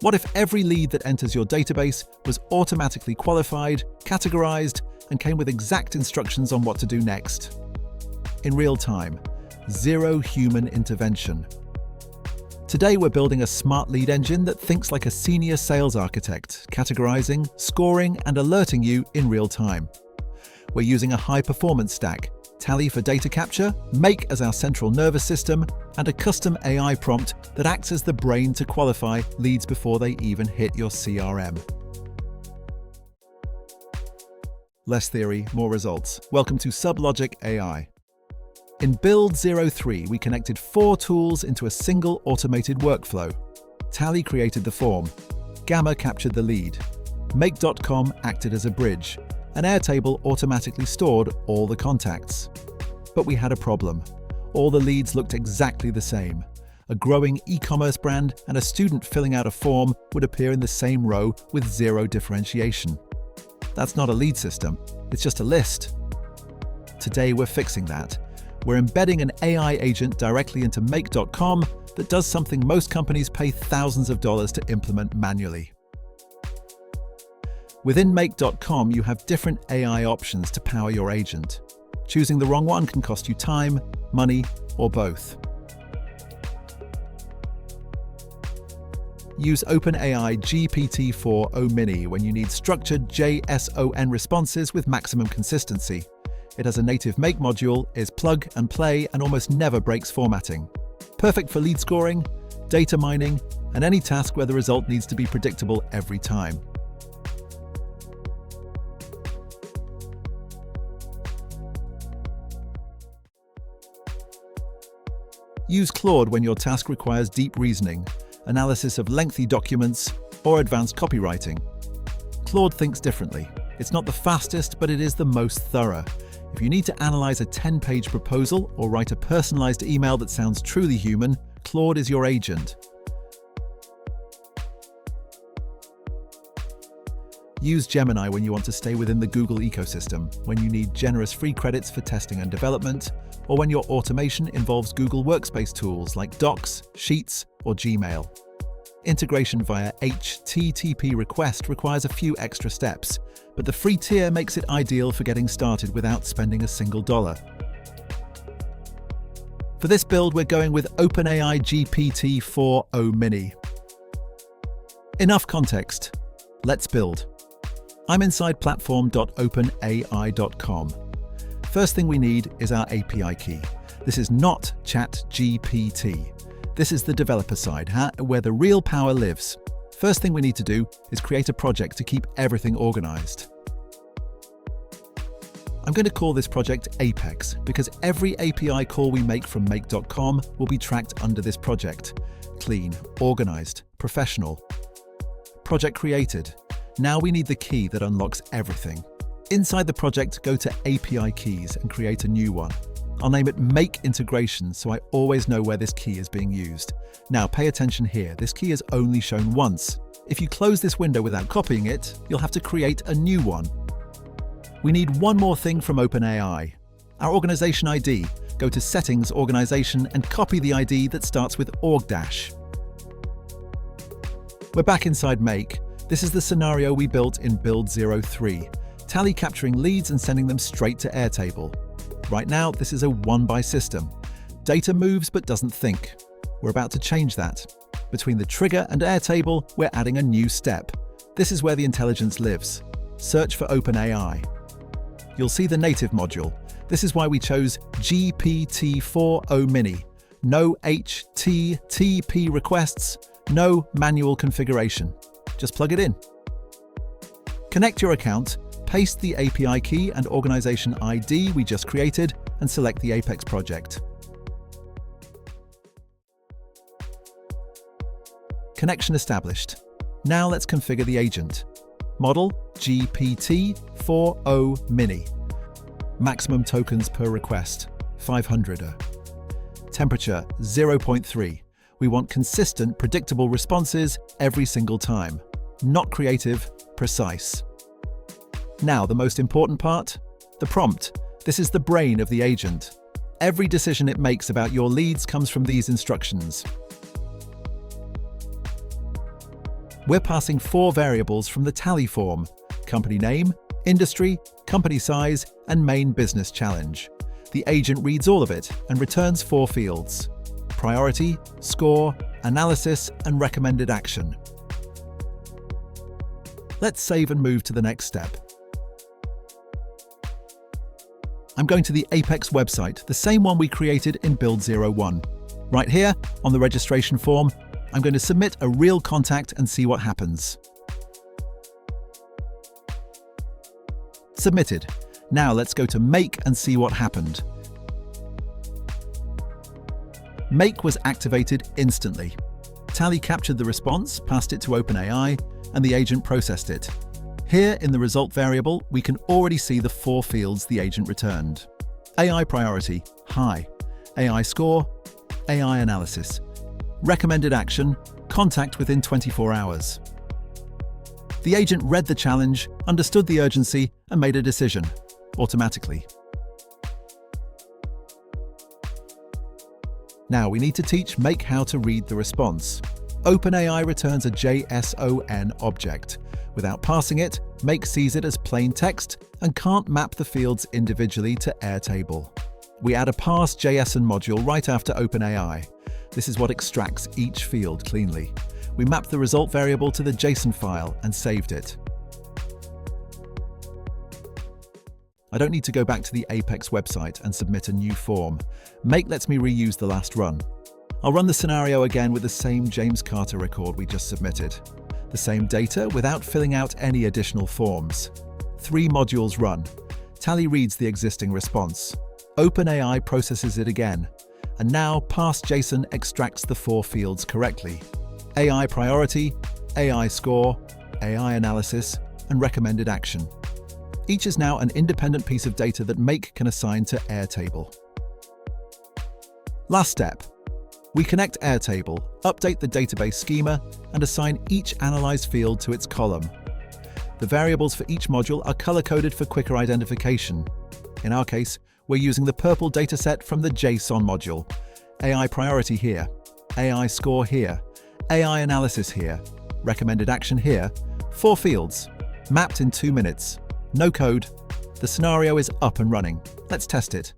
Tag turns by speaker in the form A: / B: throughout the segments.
A: What if every lead that enters your database was automatically qualified, categorized, and came with exact instructions on what to do next? In real time, zero human intervention. Today we're building a smart lead engine that thinks like a senior sales architect, categorizing, scoring, and alerting you in real time. We're using a high-performance stack, Tally for data capture, Make as our central nervous system, and a custom AI prompt that acts as the brain to qualify leads before they even hit your CRM. Less theory, more results. Welcome to SubLogic AI. In Build 03, we connected 4 tools into a single automated workflow. Tally created the form, Gamma captured the lead, Make.com acted as a bridge, and Airtable automatically stored all the contacts. But we had a problem. All the leads looked exactly the same. A growing e-commerce brand and a student filling out a form would appear in the same row with zero differentiation. That's not a lead system, it's just a list. Today we're fixing that. We're embedding an AI agent directly into Make.com that does something most companies pay thousands of dollars to implement manually. Within Make.com, you have different AI options to power your agent. Choosing the wrong one can cost you time, money, or both. Use OpenAI GPT-4o Mini when you need structured JSON responses with maximum consistency. It has a native Make module, is plug and play, and almost never breaks formatting. Perfect for lead scoring, data mining, and any task where the result needs to be predictable every time. Use Claude when your task requires deep reasoning, analysis of lengthy documents, or advanced copywriting. Claude thinks differently. It's not the fastest, but it is the most thorough. If you need to analyze a 10-page proposal or write a personalized email that sounds truly human, Claude is your agent. Use Gemini when you want to stay within the Google ecosystem, when you need generous free credits for testing and development, or when your automation involves Google Workspace tools like Docs, Sheets, or Gmail. Integration via HTTP request requires a few extra steps, but the free tier makes it ideal for getting started without spending a single dollar. For this build, we're going with OpenAI GPT-4o Mini. Enough context. Let's build. I'm inside platform.openai.com. First thing we need is our API key. This is not ChatGPT. This is the developer side, where the real power lives. First thing we need to do is create a project to keep everything organized. I'm going to call this project Apex because every API call we make from Make.com will be tracked under this project. Clean, organized, professional. Project created. Now we need the key that unlocks everything. Inside the project, go to API keys and create a new one. I'll name it Make Integration so I always know where this key is being used. Now pay attention here, this key is only shown once. If you close this window without copying it, you'll have to create a new one. We need one more thing from OpenAI. Our organization ID. Go to Settings, Organization, and copy the ID that starts with org-. We're back inside Make. This is the scenario we built in Build 03. Tally capturing leads and sending them straight to Airtable. Right now, this is a one-by system. Data moves but doesn't think. We're about to change that. Between the trigger and Airtable, we're adding a new step. This is where the intelligence lives. Search for OpenAI. You'll see the native module. This is why we chose GPT-4o Mini. No HTTP requests, no manual configuration. Just plug it in. Connect your account, paste the API key and organization ID we just created, and select the Apex project. Connection established. Now let's configure the agent. Model GPT-4o Mini. Maximum tokens per request, 500. Temperature, 0.3. We want consistent, predictable responses every single time. Not creative, precise. Now, the most important part, the prompt. This is the brain of the agent. Every decision it makes about your leads comes from these instructions. We're passing 4 variables from the tally form: company name, industry, company size, and main business challenge. The agent reads all of it and returns 4 fields: priority, score, analysis, and recommended action. Let's save and move to the next step. I'm going to the Apex website, the same one we created in Build 01. Right here, on the registration form, I'm going to submit a real contact and see what happens. Submitted. Now let's go to Make and see what happened. Make was activated instantly. Tally captured the response, passed it to OpenAI, and the agent processed it. Here, in the result variable, we can already see the 4 fields the agent returned: AI priority, high; AI score, AI analysis; recommended action, contact within 24 hours. The agent read the challenge, understood the urgency, and made a decision, automatically. Now we need to teach Make how to read the response. OpenAI returns a JSON object. Without passing it, Make sees it as plain text and can't map the fields individually to Airtable. We add a parse.json module right after OpenAI. This is what extracts each field cleanly. We mapped the result variable to the JSON file and saved it. I don't need to go back to the Apex website and submit a new form. Make lets me reuse the last run. I'll run the scenario again with the same James Carter record we just submitted. The same data without filling out any additional forms. 3 modules run. Tally reads the existing response. OpenAI processes it again. And now parse.json extracts the 4 fields correctly: AI priority, AI score, AI analysis, and recommended action. Each is now an independent piece of data that Make can assign to Airtable. Last step. We connect Airtable, update the database schema, and assign each analyzed field to its column. The variables for each module are color-coded for quicker identification. In our case, we're using the purple dataset from the JSON module. AI priority here, AI score here, AI analysis here, recommended action here. 4 fields, mapped in 2 minutes. No code. The scenario is up and running. Let's test it.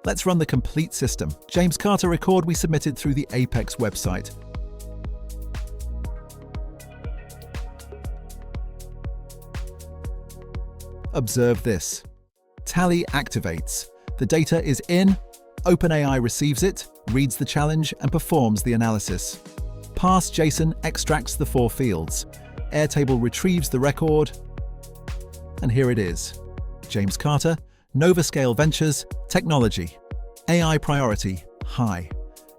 A: Let's run the complete system. James Carter record we submitted through the Apex website. Observe this. Tally activates. The data is in, OpenAI receives it, reads the challenge, and performs the analysis. Parse.json extracts the 4 fields. Airtable retrieves the record, and here it is. James Carter, Novascale Ventures, Technology. AI priority, high.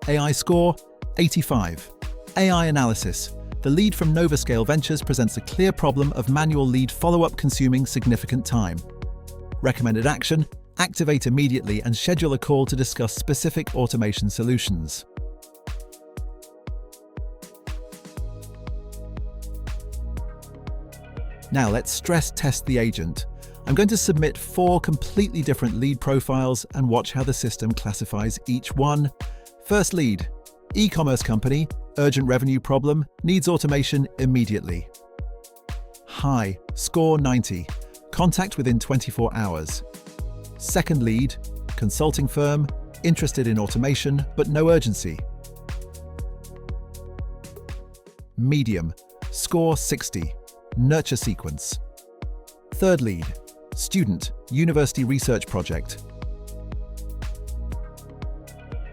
A: AI score, 85. AI analysis. The lead from Novascale Ventures presents a clear problem of manual lead follow-up consuming significant time. Recommended action, activate immediately and schedule a call to discuss specific automation solutions. Now let's stress test the agent. I'm going to submit 4 completely different lead profiles and watch how the system classifies each one. First lead, e-commerce company, urgent revenue problem, needs automation immediately. High, score 90, contact within 24 hours. Second lead, consulting firm, interested in automation but no urgency. Medium, score 60, nurture sequence. Third lead, student, university research project.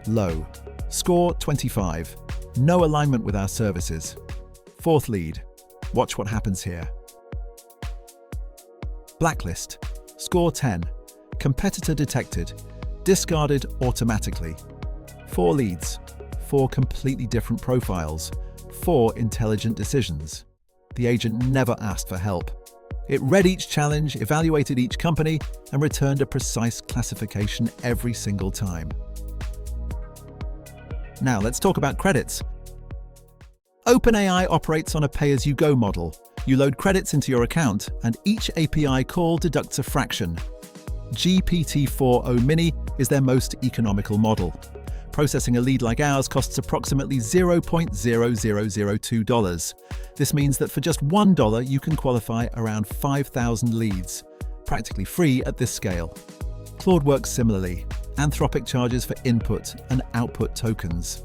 A: Low, score 25, no alignment with our services. Fourth lead, watch what happens here. Blacklist, score 10, competitor detected, discarded automatically. 4 leads, 4 completely different profiles, 4 intelligent decisions. The agent never asked for help. It read each challenge, evaluated each company, and returned a precise classification every single time. Now let's talk about credits. OpenAI operates on a pay-as-you-go model. You load credits into your account, and each API call deducts a fraction. GPT-4o Mini is their most economical model. Processing a lead like ours costs approximately $0.0002. This means that for just $1, you can qualify around 5,000 leads, practically free at this scale. Claude works similarly. Anthropic charges for input and output tokens.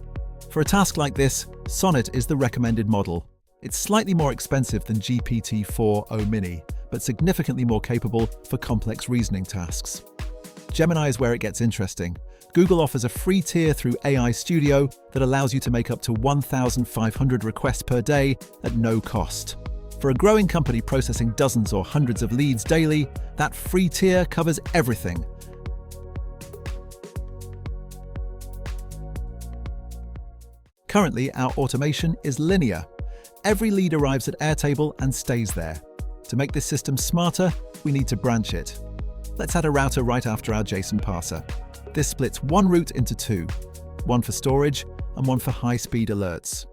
A: For a task like this, Sonnet is the recommended model. It's slightly more expensive than GPT-4o Mini, but significantly more capable for complex reasoning tasks. Gemini is where it gets interesting. Google offers a free tier through AI Studio that allows you to make up to 1,500 requests per day at no cost. For a growing company processing dozens or hundreds of leads daily, that free tier covers everything. Currently, our automation is linear. Every lead arrives at Airtable and stays there. To make this system smarter, we need to branch it. Let's add a router right after our JSON parser. This splits one route into two, one for storage and one for high-speed alerts.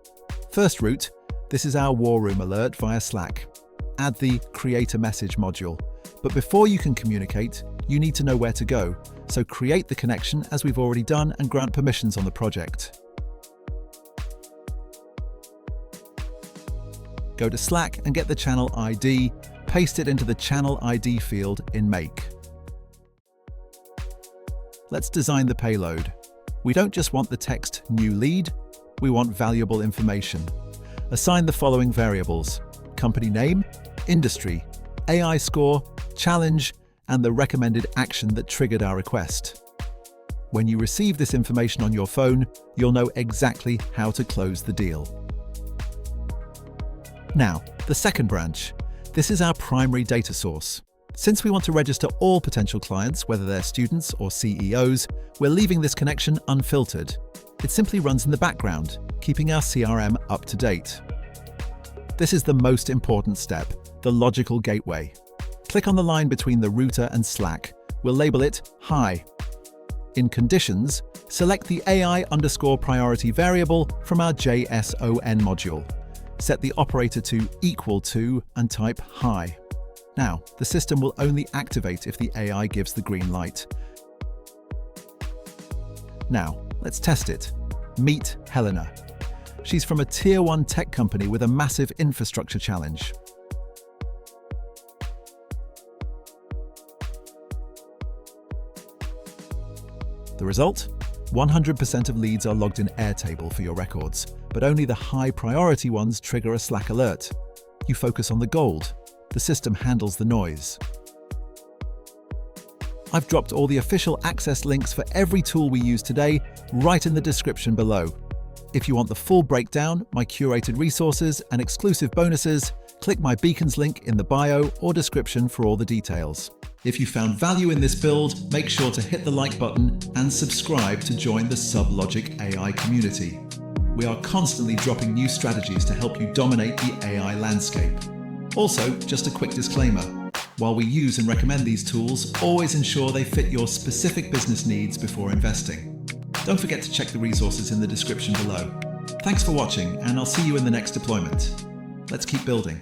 A: First route, this is our war room alert via Slack. Add the Create a Message module. But before you can communicate, you need to know where to go, so create the connection as we've already done and grant permissions on the project. Go to Slack and get the channel ID, paste it into the channel ID field in Make. Let's design the payload. We don't just want the text new lead, we want valuable information. Assign the following variables: company name, industry, AI score, challenge, and the recommended action that triggered our request. When you receive this information on your phone, you'll know exactly how to close the deal. Now, the second branch. This is our primary data source. Since we want to register all potential clients, whether they're students or CEOs, we're leaving this connection unfiltered. It simply runs in the background, keeping our CRM up to date. This is the most important step, the logical gateway. Click on the line between the router and Slack. We'll label it Hi. In conditions, select the AI_priority variable from our JSON module. Set the operator to equal to and type Hi. Now, the system will only activate if the AI gives the green light. Now, let's test it. Meet Helena. She's from a Tier 1 tech company with a massive infrastructure challenge. The result? 100% of leads are logged in Airtable for your records, but only the high priority ones trigger a Slack alert. You focus on the gold. The system handles the noise. I've dropped all the official access links for every tool we use today right in the description below. If you want the full breakdown, my curated resources, and exclusive bonuses, click my beacons link in the bio or description for all the details. If you found value in this build, make sure to hit the like button and subscribe to join the SubLogic AI community. We are constantly dropping new strategies to help you dominate the AI landscape. Also, just a quick disclaimer. While we use and recommend these tools, always ensure they fit your specific business needs before investing. Don't forget to check the resources in the description below. Thanks for watching, and I'll see you in the next deployment. Let's keep building.